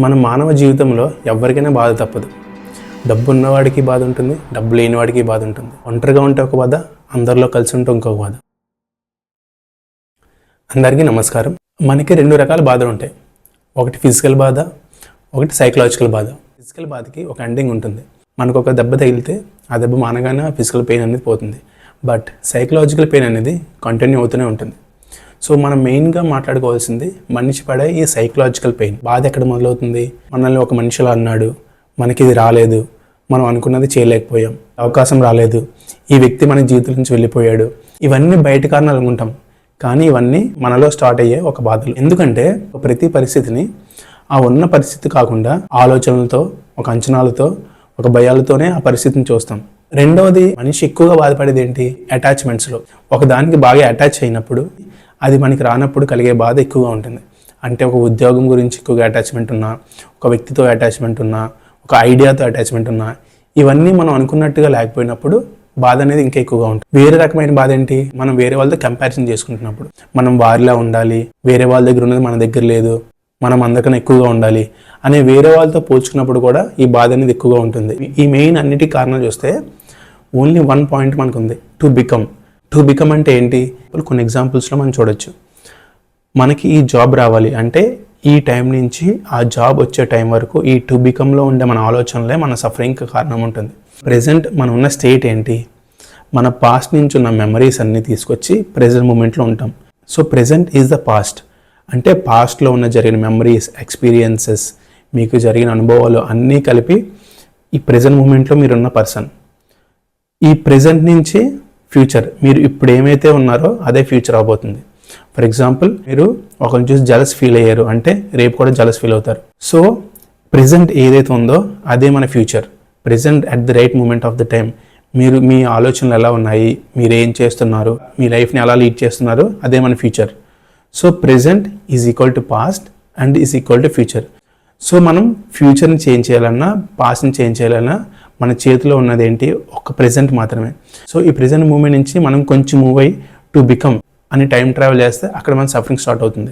మన మానవ జీవితంలో ఎవరికైనా బాధ తప్పదు. డబ్బు ఉన్నవాడికి బాధ ఉంటుంది, డబ్బు లేనివాడికి బాధ ఉంటుంది. ఒంటరిగా ఉంటే ఒక బాధ, అందరిలో కలిసి ఉంటే ఇంకొక బాధ. అందరికీ నమస్కారం. మనకి రెండు రకాల బాధలు ఉంటాయి. ఒకటి ఫిజికల్ బాధ, ఒకటి సైకలాజికల్ బాధ. ఫిజికల్ బాధకి ఒక ఎండింగ్ ఉంటుంది. మనకు ఒక దెబ్బ తగిలితే ఆ దెబ్బ మానగానే ఫిజికల్ పెయిన్ అనేది పోతుంది. బట్ సైకలాజికల్ పెయిన్ అనేది కంటిన్యూ అవుతూనే ఉంటుంది. సో మనం మెయిన్గా మాట్లాడుకోవాల్సింది మనిషి పడే ఈ సైకలాజికల్ పెయిన్. బాధ ఎక్కడ మొదలవుతుంది? మనల్ని ఒక మనిషి అలా అన్నాడు, మనకి ఇది రాలేదు, మనం అనుకున్నది చేయలేకపోయాం, అవకాశం రాలేదు, ఈ వ్యక్తి మన జీవితం నుంచి వెళ్ళిపోయాడు. ఇవన్నీ బయట కారణాలు అనుకుంటాం, కానీ ఇవన్నీ మనలో స్టార్ట్ అయ్యే ఒక బాధలు. ఎందుకంటే ప్రతి పరిస్థితిని ఆ ఉన్న పరిస్థితి కాకుండా ఆలోచనలతో, ఒక అంచనాలతో, ఒక భయాలతోనే ఆ పరిస్థితిని చూస్తాం. రెండవది, మనిషి ఎక్కువగా బాధపడేది ఏంటి? అటాచ్మెంట్స్లో. ఒక దానికి బాగా అటాచ్ అయినప్పుడు అది మనకి రానప్పుడు కలిగే బాధ ఎక్కువగా ఉంటుంది. అంటే ఒక ఉద్యోగం గురించి ఎక్కువగా అటాచ్మెంట్ ఉన్నా, ఒక వ్యక్తితో అటాచ్మెంట్ ఉన్నా, ఒక ఐడియాతో అటాచ్మెంట్ ఉన్నా, ఇవన్నీ మనం అనుకున్నట్టుగా లేకపోయినప్పుడు బాధ అనేది ఇంకా ఎక్కువగా ఉంటుంది. వేరే రకమైన బాధ ఏంటి? మనం వేరే వాళ్ళతో కంపారిజన్ చేసుకుంటున్నప్పుడు, మనం వారిలా ఉండాలి, వేరే వాళ్ళ దగ్గర ఉన్నది మన దగ్గర లేదు, మనం అందరికన్నా ఎక్కువగా ఉండాలి అనే వేరే వాళ్ళతో పోల్చుకున్నప్పుడు కూడా ఈ బాధ అనేది ఎక్కువగా ఉంటుంది. ఈ మెయిన్ అన్నిటికీ కారణాలు చూస్తే ఓన్లీ వన్ పాయింట్ మనకు ఉంది: టు బికమ్ అంటే ఏంటి? కొన్ని ఎగ్జాంపుల్స్లో మనం చూడొచ్చు. మనకి ఈ జాబ్ రావాలి అంటే ఈ టైం నుంచి ఆ జాబ్ వచ్చే టైం వరకు ఈ టు బికమ్లో ఉండే మన ఆలోచనలే మన సఫరింగ్కి కారణం ఉంటుంది. ప్రెజెంట్ మనం ఉన్న స్టేట్ ఏంటి? మన పాస్ట్ నుంచి ఉన్న మెమరీస్ అన్నీ తీసుకొచ్చి ప్రెజెంట్ మూమెంట్లో ఉంటాం. So present is the past. అంటే పాస్ట్లో ఉన్న జరిగిన మెమరీస్, ఎక్స్పీరియన్సెస్, మీకు జరిగిన అనుభవాలు అన్నీ కలిపి ఈ ప్రెజెంట్ మూమెంట్లో మీరున్న పర్సన్. ఈ ప్రెజెంట్ నుంచి ఫ్యూచర్, మీరు ఇప్పుడు ఏమైతే ఉన్నారో అదే ఫ్యూచర్ అవబోతుంది. ఫర్ ఎగ్జాంపుల్, మీరు ఒకరిని చూసి జలస్ ఫీల్ అయ్యారు అంటే రేపు కూడా జలస్ ఫీల్ అవుతారు. సో ప్రెజెంట్ ఏదైతే ఉందో అదే మన future. Present at the right moment of the time మీరు మీ ఆలోచనలు ఎలా ఉన్నాయి, మీరు ఏం చేస్తున్నారు, మీ లైఫ్ని ఎలా లీడ్ చేస్తున్నారు, అదే మన future. So present is equal to past and is equal to future. So మనం ఫ్యూచర్ని చేంజ్ చేయాలన్నా, పాస్ట్ని చేంజ్ చేయాలన్నా మన చేతిలో ఉన్నది ఏంటి? ఒక ప్రెజెంట్ మాత్రమే. సో ఈ ప్రెజెంట్ మూమెంట్ నుంచి మనం కొంచెం మూవ్ అయ్యి టు బికమ్ అని టైం ట్రావెల్ చేస్తే అక్కడ మన సఫరింగ్ స్టార్ట్ అవుతుంది.